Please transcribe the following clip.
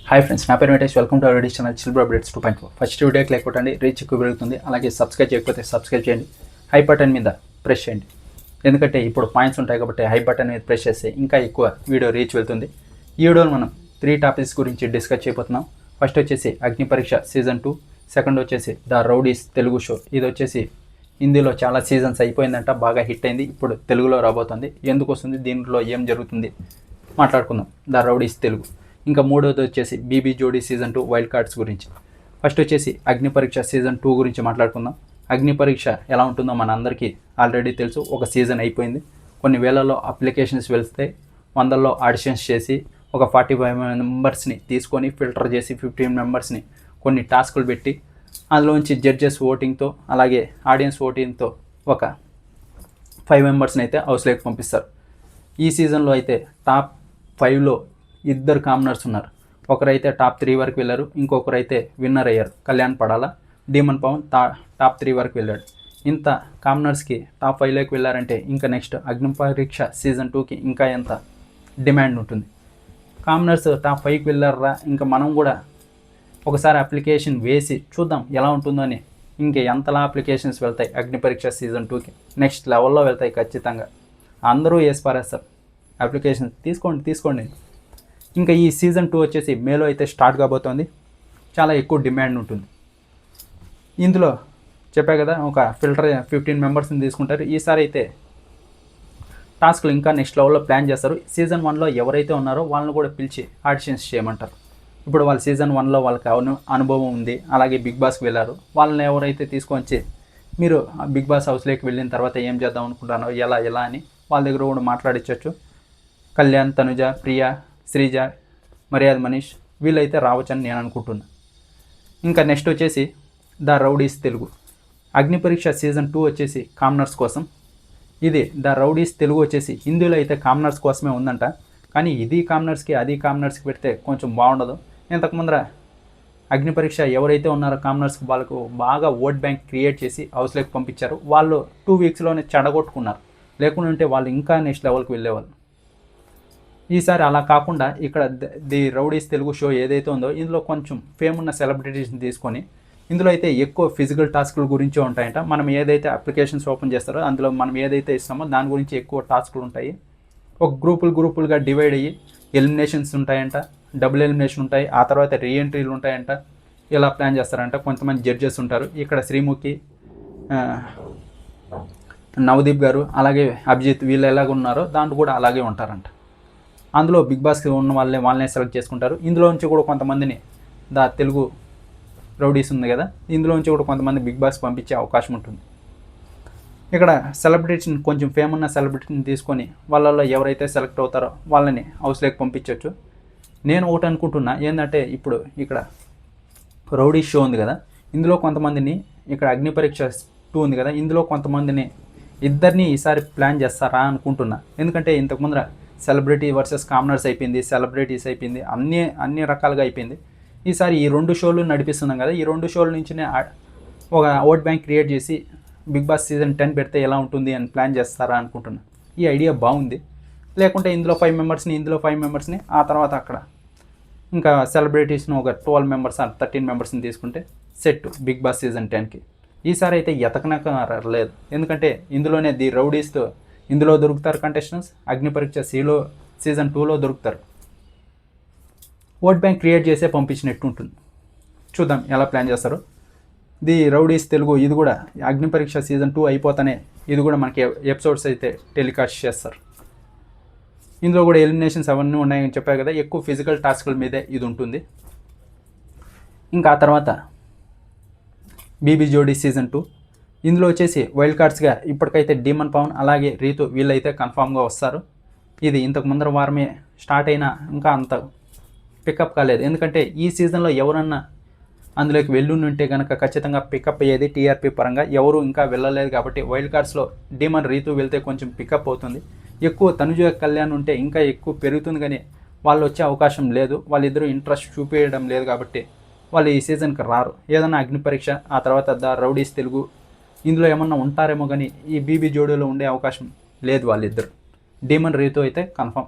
Hi friends, నా పేరు Venkatesh. Welcome to our channel chillbro updates 2.4. First వీడియోకి లైక్ కొట్టండి, రీచ్ ఎక్కువ పెరుగుతుంది. అలాగే సబ్స్క్రైబ్ చేయకపోతే సబ్స్క్రైబ్ చేయండి, హై బటన్ మీద ప్రెస్ చేయండి. ఎందుకంటే ఇప్పుడు పాయింట్స్ ఉంటాయి కాబట్టి హై బటన్ మీద ప్రెస్ చేస్తే ఇంకా ఎక్కువ వీడియో రీచ్ వెళ్తుంది. ఈ వీడియోలో మనం 3 టాపిక్స్ గురించి డిస్కస్ చేయబోతున్నాం. ఫస్ట్ వచ్చేసి అగ్ని పరీక్ష సీజన్ 2, సెకండ్ వచ్చేసి ద రౌడీస్ తెలుగు షో. ఇది వచ్చేసి హిందీలో చాలా సీజన్స్ అయిపోయిందంట, బాగా హిట్ అయింది. ఇప్పుడు తెలుగులో రాబోతుంది. ఎందుకు వస్తుంది, దీంట్లో ఏం జరుగుతుంది మాట్లాడుకుందాం. The rowdies Telugu. ఇంకా మూడోది వచ్చేసి బీబీ జోడీ సీజన్ 2 వైల్డ్ కార్డ్స్ గురించి. ఫస్ట్ వచ్చేసి అగ్ని పరీక్ష సీజన్ 2 గురించి మాట్లాడుకుందాం. అగ్ని పరీక్ష ఎలా ఉంటుందో మన అందరికీ ఆల్రెడీ తెలుసు. ఒక సీజన్ అయిపోయింది. కొన్ని వేలలో అప్లికేషన్స్ వెళ్తే వందల్లో ఆడిషన్స్ చేసి ఒక 45 మెంబర్స్ని తీసుకొని ఫిల్టర్ చేసి 15 మెంబర్స్ని కొన్ని టాస్కులు పెట్టి అందులోంచి జడ్జెస్ ఓటింగ్తో అలాగే ఆడియన్స్ ఓటింగ్తో ఒక 5 మెంబర్స్ని అయితే హౌస్లోకి పంపిస్తారు. ఈ సీజన్లో అయితే టాప్ 5లో 2 కామనర్స్ ఉన్నారు. ఒకరైతే టాప్ 3 వరకు వెళ్ళారు, ఇంకొకరైతే విన్నర్ అయ్యారు. కళ్యాణ్ పడాల, డీమన్ పవన్ టాప్ 3 వరకు వెళ్ళాడు. ఇంత కామనర్స్కి టాప్ 5లోకి వెళ్ళారంటే ఇంకా నెక్స్ట్ అగ్ని పరీక్ష సీజన్ 2కి ఇంకా ఎంత డిమాండ్ ఉంటుంది. కామనర్స్ టాప్ 5కి వెళ్ళారా, ఇంకా మనం కూడా ఒకసారి అప్లికేషన్ వేసి చూద్దాం ఎలా ఉంటుందో అని. ఇంకా ఎంతలా అప్లికేషన్స్ వెళ్తాయి అగ్ని పరీక్ష సీజన్ 2కి, నెక్స్ట్ లెవెల్లో వెళ్తాయి ఖచ్చితంగా. అందరూ వేసి పారేస్తారు అప్లికేషన్. తీసుకోండి. ఇంకా ఈ సీజన్ 2 వచ్చేసి మేలో అయితే స్టార్ట్ కాబోతోంది. చాలా ఎక్కువ డిమాండ్ ఉంటుంది. ఇందులో చెప్పా కదా, ఒక ఫిల్టర్ 15 మెంబర్స్ని తీసుకుంటారు. ఈసారి అయితే టాస్క్లు ఇంకా నెక్స్ట్ లెవెల్లో ప్లాన్ చేస్తారు. సీజన్ 1లో ఎవరైతే ఉన్నారో వాళ్ళని కూడా పిలిచి ఆడిషన్స్ చేయమంటారు. ఇప్పుడు వాళ్ళు సీజన్ 1లో వాళ్ళకి అనుభవం ఉంది, అలాగే బిగ్ బాస్కి వెళ్ళారు. వాళ్ళని ఎవరైతే తీసుకొచ్చి మీరు బిగ్ బాస్ హౌస్లోకి వెళ్ళిన తర్వాత ఏం చేద్దాం అనుకుంటున్నారో ఎలా అని వాళ్ళ దగ్గర కూడా మాట్లాడించవచ్చు. కళ్యాణ్, తనుజ, ప్రియా, శ్రీజ, మర్యాద మనీష్ వీళ్ళైతే రావచ్చని నేను అనుకుంటున్నా. ఇంకా నెక్స్ట్ వచ్చేసి ద రౌడీస్ తెలుగు. అగ్ని పరీక్ష సీజన్ 2 వచ్చేసి కామనర్స్ కోసం. ఇది ద రౌడీస్ తెలుగు వచ్చేసి హిందీలో అయితే కామనర్స్ కోసమే ఉందంట. కానీ ఇది కామనర్స్కి అది కామనర్స్కి పెడితే కొంచెం బాగుండదు. ఇంతకుముందర అగ్ని పరీక్ష ఎవరైతే ఉన్నారో కామనర్స్కి వాళ్ళకు బాగా ఓట్ బ్యాంక్ క్రియేట్ చేసి హౌస్లోకి పంపించారు. వాళ్ళు 2 వీక్స్లోనే చెడగొట్టుకున్నారు. లేకుండా ఉంటే వాళ్ళు ఇంకా నెక్స్ట్ లెవెల్కి వెళ్ళేవాళ్ళు. ఈసారి అలా కాకుండా ఇక్కడ ది రౌడీస్ తెలుగు షో ఏదైతే ఉందో ఇందులో కొంచెం ఫేమ్ ఉన్న సెలబ్రిటీస్ని తీసుకొని ఇందులో అయితే ఎక్కువ ఫిజికల్ టాస్కుల గురించే ఉంటాయంట. మనం ఏదైతే అప్లికేషన్స్ ఓపెన్ చేస్తారో అందులో మనం ఏదైతే ఇస్తామో దాని గురించి ఎక్కువ టాస్కులు ఉంటాయి. ఒక గ్రూపులుగా డివైడ్ అయ్యి ఎలిమినేషన్స్ ఉంటాయంట, డబుల్ ఎలిమినేషన్ ఉంటాయి, ఆ తర్వాత రీఎంట్రీలు ఉంటాయంట. ఇలా ప్లాన్ చేస్తారంట. కొంతమంది జడ్జెస్ ఉంటారు. ఇక్కడ శ్రీముఖి, నవదీప్ గారు, అలాగే అభిజిత్ వీళ్ళు ఎలాగ ఉన్నారో దాంట్లో కూడా అలాగే ఉంటారంట. అందులో బిగ్ బాస్కి ఉన్న వాళ్ళనే సెలెక్ట్ చేసుకుంటారు. ఇందులో నుంచి కూడా కొంతమందిని ద తెలుగు రౌడీస్ ఉంది కదా, ఇందులో నుంచి కూడా కొంతమంది బిగ్ బాస్ పంపించే అవకాశం ఉంటుంది. ఇక్కడ సెలబ్రిటీని కొంచెం ఫేమ్ ఉన్న సెలబ్రిటీని తీసుకొని వాళ్ళల్లో ఎవరైతే సెలెక్ట్ అవుతారో వాళ్ళని హౌస్లోకి పంపించవచ్చు. నేను ఒకటి అనుకుంటున్నా ఏంటంటే, ఇప్పుడు ఇక్కడ రౌడీ షో ఉంది కదా, ఇందులో కొంతమందిని, ఇక్కడ అగ్ని పరీక్ష 2 ఉంది కదా, ఇందులో కొంతమందిని ఇద్దరిని ఈసారి ప్లాన్ చేస్తారా అనుకుంటున్నా. ఎందుకంటే ఇంతకుముందర సెలబ్రిటీ వర్సెస్ కామనర్స్ అయిపోయింది, సెలబ్రిటీస్ అయిపోయింది, అన్ని రకాలుగా అయిపోయింది. ఈసారి ఈ 2 షోలు నడిపిస్తున్నాం కదా, ఈ 2 షోల నుంచినే ఒక ఓట్ బ్యాంక్ క్రియేట్ చేసి బిగ్ బాస్ సీజన్ 10 పెడితే ఎలా ఉంటుంది అని ప్లాన్ చేస్తారా అనుకుంటున్నా. ఈ ఐడియా బాగుంది. లేకుంటే ఇందులో 5 మెంబర్స్ని, ఇందులో 5 మెంబర్స్ని, ఆ తర్వాత అక్కడ ఇంకా సెలబ్రిటీస్ని ఒక 12 మెంబర్స్ 13 మెంబర్స్ని తీసుకుంటే సెట్ బిగ్ బాస్ సీజన్ 10కి. ఈసారి అయితే ఎతకనక లేదు. ఎందుకంటే ఇందులోనే ది రౌడీస్తో ఇందులో దొరుకుతారు కంటెస్టెంట్స్, అగ్ని పరీక్ష సీజన్ 2లో దొరుకుతారు. ఓట్ బ్యాంక్ క్రియేట్ చేసే పంపించినట్టు ఉంటుంది. చూద్దాం ఎలా ప్లాన్ చేస్తారు. ది రౌడీస్ తెలుగు ఇది కూడా అగ్ని పరీక్ష సీజన్ 2 అయిపోతానే ఇది కూడా మనకి ఎపిసోడ్స్ అయితే టెలికాస్ట్ చేస్తారు. ఇందులో కూడా ఎలిమినేషన్స్ అవన్నీ ఉన్నాయని చెప్పారు కదా, ఎక్కువ ఫిజికల్ టాస్కుల మీదే ఇది ఉంటుంది. ఇంకా ఆ తర్వాత బీబీ జోడీ సీజన్ 2. ఇందులో వచ్చేసి వైల్డ్ కార్డ్స్గా ఇప్పటికైతే డీమన్ పవన్ అలాగే రీతు వీళ్ళైతే కన్ఫామ్గా వస్తారు. ఇది ఇంతకు ముందర వారమే స్టార్ట్ అయినా ఇంకా అంత పికప్ కాలేదు. ఎందుకంటే ఈ సీజన్లో ఎవరన్నా అందులోకి వెళ్ళుంటే కనుక ఖచ్చితంగా పికప్ అయ్యేది. టీఆర్పీ పరంగా ఎవరు ఇంకా వెళ్ళలేదు కాబట్టి వైల్డ్ కార్డ్స్లో డీమన్, రీతు వెళ్తే కొంచెం పికప్ అవుతుంది. ఎక్కువ తనుజ, కళ్యాణ్ ఉంటే ఇంకా ఎక్కువ పెరుగుతుంది. కానీ వాళ్ళు వచ్చే అవకాశం లేదు. వాళ్ళిద్దరూ ఇంట్రెస్ట్ చూపించడం లేదు కాబట్టి వాళ్ళు ఈ సీజన్కి రారు. ఏదైనా అగ్ని పరీక్ష, ఆ తర్వాత ద రౌడీస్ తెలుగు ఇందులో ఏమన్నా ఉంటారేమో, కానీ ఈ బీబీ జోడీలో ఉండే అవకాశం లేదు వాళ్ళిద్దరు. డీమన్, రీతు అయితే కన్ఫర్మ్.